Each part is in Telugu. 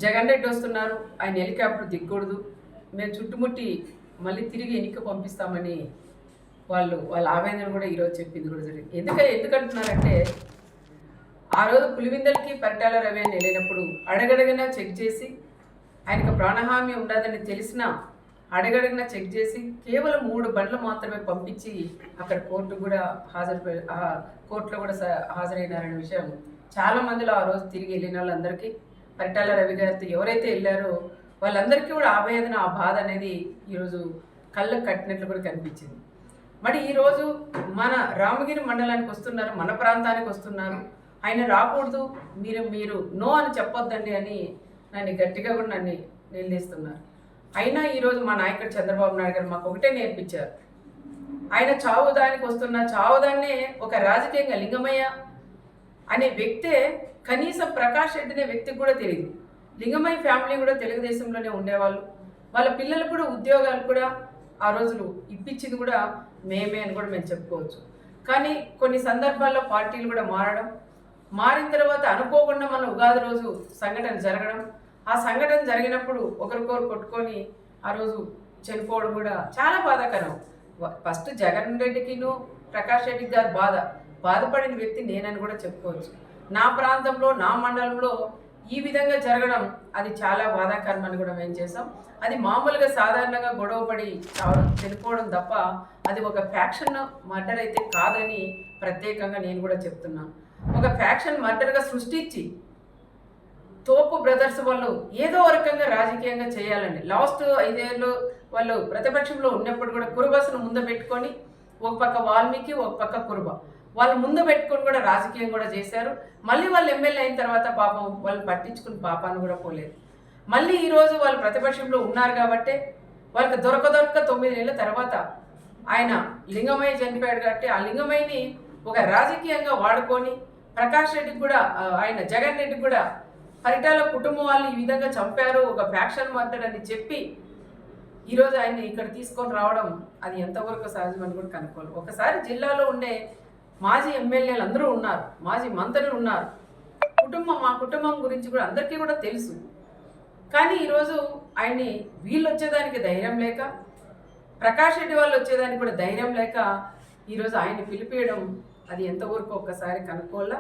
జగన్ రెడ్డి వస్తున్నారు, ఆయన హెలికాప్టర్ దిగకూడదు, మేము చుట్టుముట్టి మళ్ళీ తిరిగి ఎన్నిక పంపిస్తామని వాళ్ళ ఆవేదన కూడా ఈరోజు చెప్పింది కూడా జరిగింది. ఎందుకంటున్నారంటే ఆ రోజు పులివిందలకి పరిటాల రవి అని వెళ్ళినప్పుడు అడగడగినా చెక్ చేసి ఆయనకు ప్రాణహామీ ఉండదని తెలిసినా అడగడగినా చెక్ చేసి కేవలం 3 బండ్లు మాత్రమే పంపించి అక్కడ కోర్టులో కూడా హాజరైనారనే విషయం చాలా మందిలో ఆ రోజు తిరిగి వెళ్ళిన వాళ్ళందరికీ పరిటాల రవి గారితో ఎవరైతే వెళ్ళారో వాళ్ళందరికీ కూడా ఆవేదన ఆ బాధ అనేది ఈరోజు కళ్ళకు కట్టినట్లు కూడా కనిపించింది. మరి ఈరోజు మన రామగిరి మండలానికి వస్తున్నారు, మన ప్రాంతానికి వస్తున్నారు, ఆయన రాకూడదు, మీరు నో అని చెప్పొద్దండి అని నన్ను గట్టిగా కూడా నన్ను నిలదీస్తున్నారు. అయినా ఈరోజు మా నాయకుడు చంద్రబాబు నాయుడు గారు మాకు ఒకటే నేర్పించారు. ఆయన చావుదానికి వస్తున్న చావుదాన్నే ఒక రాజకీయంగా లింగమయ్య అనే వ్యక్తే కనీసం ప్రకాష్ రెడ్డి అనే వ్యక్తికి కూడా తెలియదు. లింగమయ్య ఫ్యామిలీ కూడా తెలుగుదేశంలోనే ఉండేవాళ్ళు, వాళ్ళ పిల్లలకు కూడా ఉద్యోగాలు కూడా ఆ రోజులు ఇప్పించింది కూడా మేమే అని కూడా మేము చెప్పుకోవచ్చు. కానీ కొన్ని సందర్భాల్లో పార్టీలు కూడా మారిన తర్వాత అనుకోకుండా మన ఉగాది రోజు సంఘటన జరగడం, ఆ సంఘటన జరిగినప్పుడు ఒకరికొకరు కొట్టుకొని ఆ రోజు చనిపోవడం కూడా చాలా బాధాకరం. ఫస్ట్ జగన్ రెడ్డికిను ప్రకాష్ రెడ్డి గారు బాధపడిన వ్యక్తి నేనని కూడా చెప్పుకోవచ్చు. నా ప్రాంతంలో నా మండలంలో ఈ విధంగా జరగడం అది చాలా బాధాకరం అని కూడా మేము చేసాం. అది మామూలుగా సాధారణంగా గొడవపడి చనిపోవడం తప్ప అది ఒక ఫ్యాక్షన్ మర్డర్ అయితే కాదని ప్రత్యేకంగా నేను కూడా చెప్తున్నాను. ఒక ఫ్యాక్షన్ మర్డర్గా సృష్టించి తోపు బ్రదర్స్ వాళ్ళు ఏదో రకంగా రాజకీయంగా చేయాలండి. లాస్ట్ 5 ఏళ్ళు వాళ్ళు ప్రతిపక్షంలో ఉన్నప్పుడు కూడా కురుబస్ను ముందు పెట్టుకొని ఒక పక్క వాల్మీకి ఒక పక్క కురుబ వాళ్ళు ముందు పెట్టుకొని కూడా రాజకీయం కూడా చేశారు. మళ్ళీ వాళ్ళు ఎమ్మెల్యే అయిన తర్వాత పాపం వాళ్ళు పట్టించుకుని పాపాన్ని కూడా పోలేదు. మళ్ళీ ఈరోజు వాళ్ళు ప్రతిపక్షంలో ఉన్నారు కాబట్టి వాళ్ళకి దొరక 9 నెలల తర్వాత ఆయన లింగమయ్య చనిపోయాడు కాబట్టి ఆ లింగమయ్యని ఒక రాజకీయంగా వాడుకొని ప్రకాష్ రెడ్డికి కూడా ఆయన జగన్ రెడ్డి కూడా పరిటాల కుటుంబం వాళ్ళు ఈ విధంగా చంపారు, ఒక ఫ్యాక్షన్ మర్డర్ అని చెప్పి ఈరోజు ఆయన్ని ఇక్కడ తీసుకొని రావడం అది ఎంతవరకు సహజమని కూడా కనుక్కోవాలి. ఒకసారి జిల్లాలో ఉండే మాజీ ఎమ్మెల్యేలు అందరూ ఉన్నారు, మాజీ మంత్రులు ఉన్నారు, మా కుటుంబం గురించి కూడా అందరికీ కూడా తెలుసు. కానీ ఈరోజు ఆయన్ని వీళ్ళు వచ్చేదానికి ధైర్యం లేక, ప్రకాష్ రెడ్డి వాళ్ళు వచ్చేదానికి కూడా ధైర్యం లేక ఈరోజు ఆయన్ని పిలిపేయడం అది ఎంతవరకు ఒక్కసారి కనుక్కోవాలా.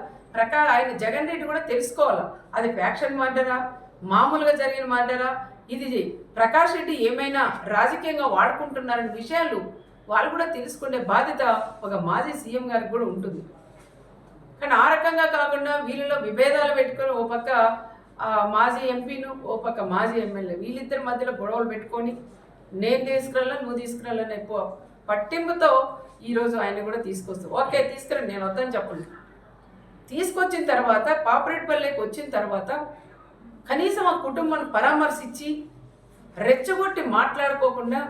ఆయన జగన్ రెడ్డి కూడా తెలుసుకోవాలా అది ఫ్యాక్షన్ మర్డరా, మామూలుగా జరిగిన మర్డరా, ఇది ప్రకాష్ రెడ్డి ఏమైనా రాజకీయంగా వాడుకుంటున్నారనే విషయాలు వాళ్ళు కూడా తెలుసుకునే బాధ్యత ఒక మాజీ సీఎం గారికి కూడా ఉంటుంది. కానీ ఆ రకంగా కాకుండా వీళ్ళలో విభేదాలు పెట్టుకొని ఓ పక్క మాజీ ఎంపీను ఓ పక్క మాజీ ఎమ్మెల్యే వీళ్ళిద్దరి మధ్యలో గొడవలు పెట్టుకొని నేను తీసుకురాలా నువ్వు తీసుకురాలని ఎక్కువ పట్టింపుతో ఈరోజు ఆయన కూడా తీసుకొస్తాం. ఓకే తీసుకురండి, నేను వద్దని చెప్పండి. తీసుకొచ్చిన తర్వాత పాపరేట్పల్లికి వచ్చిన తర్వాత కనీసం ఆ కుటుంబాన్ని పరామర్శించి రెచ్చగొట్టి మాట్లాడుకోకుండా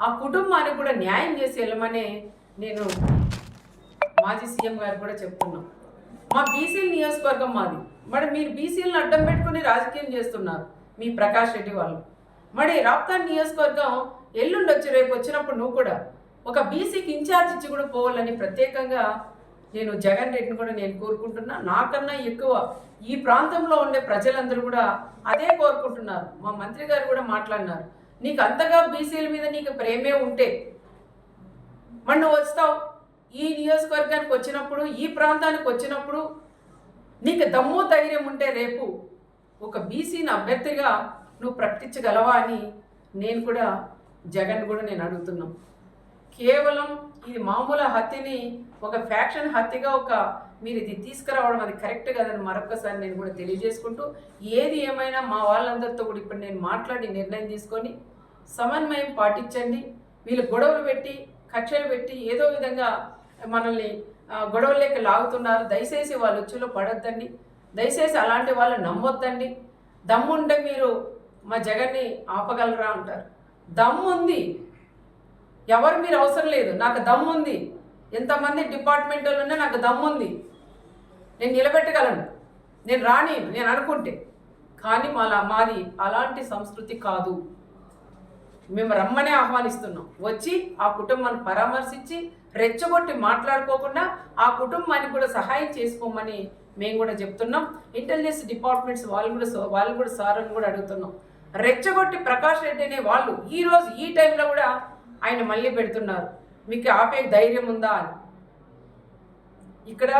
ఆ కుటుంబానికి కూడా న్యాయం చేసి వెళ్ళమనే నేను మాజీ సీఎం గారు కూడా చెప్తున్నాం. మా బీసీల నియోజకవర్గం మాది, మరి మీరు బీసీలను అడ్డం పెట్టుకుని రాజకీయం చేస్తున్నారు మీ ప్రకాష్ రెడ్డి వాళ్ళు. మరి రాప్తాన్ నియోజకవర్గం ఎల్లుండి వచ్చి రేపు వచ్చినప్పుడు నువ్వు కూడా ఒక బీసీకి ఇన్ఛార్జ్ ఇచ్చి కూడా పోవాలని ప్రత్యేకంగా నేను జగన్ రెడ్డిని కూడా నేను కోరుకుంటున్నా. నాకన్నా ఎక్కువ ఈ ప్రాంతంలో ఉండే ప్రజలందరూ కూడా అదే కోరుకుంటున్నారు. మా మంత్రి గారు కూడా మాట్లాడినారు, నీకు అంతగా బీసీల మీద నీకు ప్రేమే ఉంటే మరి నువ్వు వస్తావు ఈ నియోజకవర్గానికి వచ్చినప్పుడు, ఈ ప్రాంతానికి వచ్చినప్పుడు నీకు దమ్ము ధైర్యం ఉంటే రేపు ఒక బీసీని అభ్యర్థిగా నువ్వు ప్రకటించగలవా అని నేను కూడా జగన్ కూడా నేను అడుగుతున్నాం. కేవలం ఇది మామూలు హత్యని ఒక ఫ్యాక్షన్ హత్యగా మీరు ఇది తీసుకురావడం అది కరెక్ట్ కాదని మరొకసారి నేను కూడా తెలియజేసుకుంటూ, ఏది ఏమైనా మా వాళ్ళందరితో కూడా ఇప్పుడు నేను మాట్లాడి నిర్ణయం తీసుకొని సమన్వయం పాటించండి. వీళ్ళు గొడవలు పెట్టి కక్షలు పెట్టి ఏదో విధంగా మనల్ని గొడవల్లోకి లాగుతున్నారు. దయచేసి వాళ్ళ ఉచ్చులో పడొద్దండి, దయచేసి అలాంటి వాళ్ళు నమ్మొద్దండి. దమ్ముంటే మీరు మా జగన్ని ఆపగలరా అంటారు. దమ్ము ఉంది, ఎవరు మీరు అవసరం లేదు, నాకు దమ్ము ఉంది. ఎంతమంది డిపార్ట్మెంట్ వాళ్ళు ఉన్నా నాకు దమ్ము ఉంది, నేను నిలబెట్టగలను, నేను అనుకుంటే. కానీ మాది అలాంటి సంస్కృతి కాదు. మేము రమ్మనే ఆహ్వానిస్తున్నాం. వచ్చి ఆ కుటుంబాన్ని పరామర్శించి రెచ్చగొట్టి మాట్లాడుకోకుండా ఆ కుటుంబానికి కూడా సహాయం చేసుకోమని మేము కూడా చెప్తున్నాం. ఇంటెలిజెన్స్ డిపార్ట్మెంట్స్ వాళ్ళు కూడా సార్ అని కూడా అడుగుతున్నాం. రెచ్చగొట్టి ప్రకాష్ రెడ్డి అనే వాళ్ళు ఈరోజు ఈ టైంలో కూడా ఆయన మళ్ళీ పెడుతున్నారు. మీకు ఆపే ధైర్యం ఉందా అని. ఇక్కడ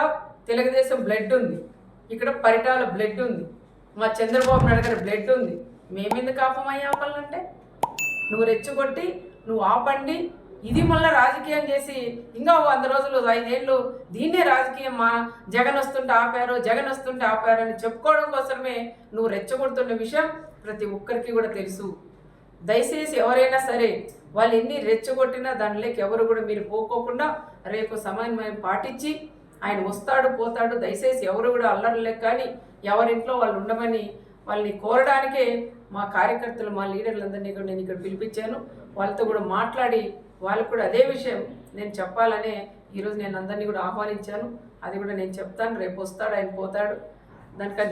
తెలుగుదేశం బ్లడ్ ఉంది, ఇక్కడ పరిటాల బ్లడ్ ఉంది, మా చంద్రబాబు నాయుడు గారి బ్లడ్ ఉంది. మేమెందుకు ఆపమయ్యా ఆపాలంటే? నువ్వు రెచ్చగొట్టి నువ్వు ఆపండి, ఇది మళ్ళీ రాజకీయం చేసి ఇంకా 100 రోజులు 5 ఏళ్ళు దీన్నే రాజకీయం జగన్ వస్తుంటే ఆపారు అని చెప్పుకోవడం కోసమే నువ్వు రెచ్చగొడుతున్న విషయం ప్రతి ఒక్కరికి కూడా తెలుసు. దయచేసి ఎవరైనా సరే వాళ్ళు ఎన్ని రెచ్చగొట్టినా దానిలోకి ఎవరు కూడా మీరు పోకోకుండా రేపు సమన్వయం పాటించి ఆయన వస్తాడు పోతాడు. దయచేసి ఎవరు కూడా అల్లర్లేక కానీ ఎవరింట్లో వాళ్ళు ఉండమని వాళ్ళని కోరడానికే మా కార్యకర్తలు మా లీడర్లందరినీ కూడా నేను ఇక్కడ పిలిపించాను. వాళ్ళతో కూడా మాట్లాడి వాళ్ళకు కూడా అదే విషయం నేను చెప్పాలనే ఈరోజు నేను అందరినీ కూడా ఆహ్వానించాను. అది కూడా నేను చెప్తాను. రేపు వస్తాడు ఆయన పోతాడు,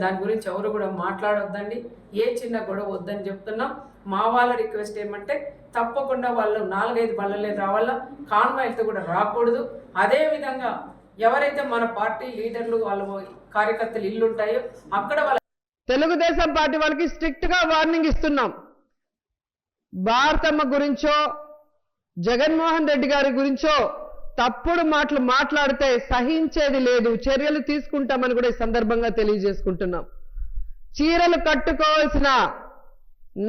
దాని గురించి ఎవరు కూడా మాట్లాడొద్దండి. ఏ చిన్న గొడవ వద్దని చెప్తున్నాం. మా వాళ్ళ రిక్వెస్ట్ ఏమంటే తప్పకుండా వాళ్ళు 4-5 బండ్లే రావాలా, కాన్వాయ్లతో కూడా రాకూడదు. అదేవిధంగా ఎవరైతే మన పార్టీ లీడర్లు వాళ్ళ కార్యకర్తలు ఇల్లు ఉంటాయో అక్కడ వాళ్ళ తెలుగుదేశం పార్టీ వాళ్ళకి స్ట్రిక్ట్ గా వార్నింగ్ ఇస్తున్నాం. భారతమ్మ గురించో జగన్మోహన్ రెడ్డి గారి గురించో తప్పుడు మాటలు మాట్లాడితే సహించేది లేదు, చర్యలు తీసుకుంటామని కూడా ఈ సందర్భంగా తెలియజేసుకుంటున్నాం. చీరలు కట్టుకోవాల్సిన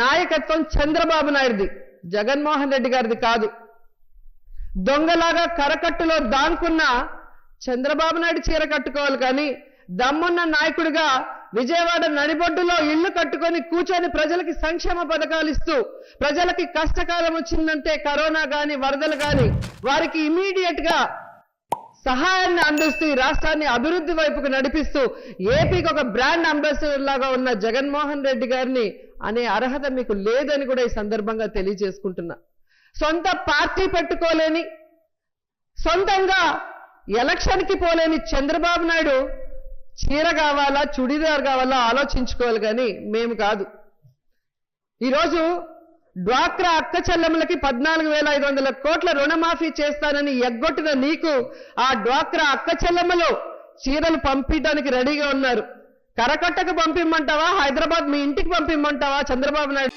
నాయకత్వం చంద్రబాబు నాయుడిది, జగన్మోహన్ రెడ్డి గారిది కాదు. దొంగలాగా కరకట్టులో దానుకున్న చంద్రబాబు నాయుడు చీర కట్టుకోవాలి కానీ దమ్మున్న నాయకుడిగా విజయవాడ నడిబొడ్డులో ఇళ్లు కట్టుకొని కూర్చొని ప్రజలకి సంక్షేమ పథకాలు ఇస్తూ ప్రజలకి కష్టకాలం వచ్చిందంటే కరోనా కానీ వరదలు కానీ వారికి ఇమీడియట్ గా సహాయాన్ని అందిస్తూ ఈ రాష్ట్రాన్ని అభివృద్ధి వైపుకు నడిపిస్తూ ఏపీకి ఒక బ్రాండ్ అంబాసిడర్ లాగా ఉన్న జగన్మోహన్ రెడ్డి గారిని అనే అర్హత మీకు లేదని కూడా ఈ సందర్భంగా తెలియజేసుకుంటున్నా. సొంత పార్టీ పెట్టుకోలేని, సొంతంగా ఎలక్షన్కి పోలేని చంద్రబాబు నాయుడు చీర కావాలా చుడీదార్ కావాలా ఆలోచించుకోవాలి కానీ మేము కాదు. ఈరోజు డ్వాక్రా అక్క చెల్లెములకి 14,500 కోట్ల రుణమాఫీ చేస్తానని ఎగ్గొట్టిన నీకు ఆ డ్వాక్రా అక్క చెల్లెమ్మలు చీరలు పంపించడానికి రెడీగా ఉన్నారు. కరకట్టకు పంపిమ్మంటావా, హైదరాబాద్ మీ ఇంటికి పంపిమ్మంటావా చంద్రబాబు నాయుడు?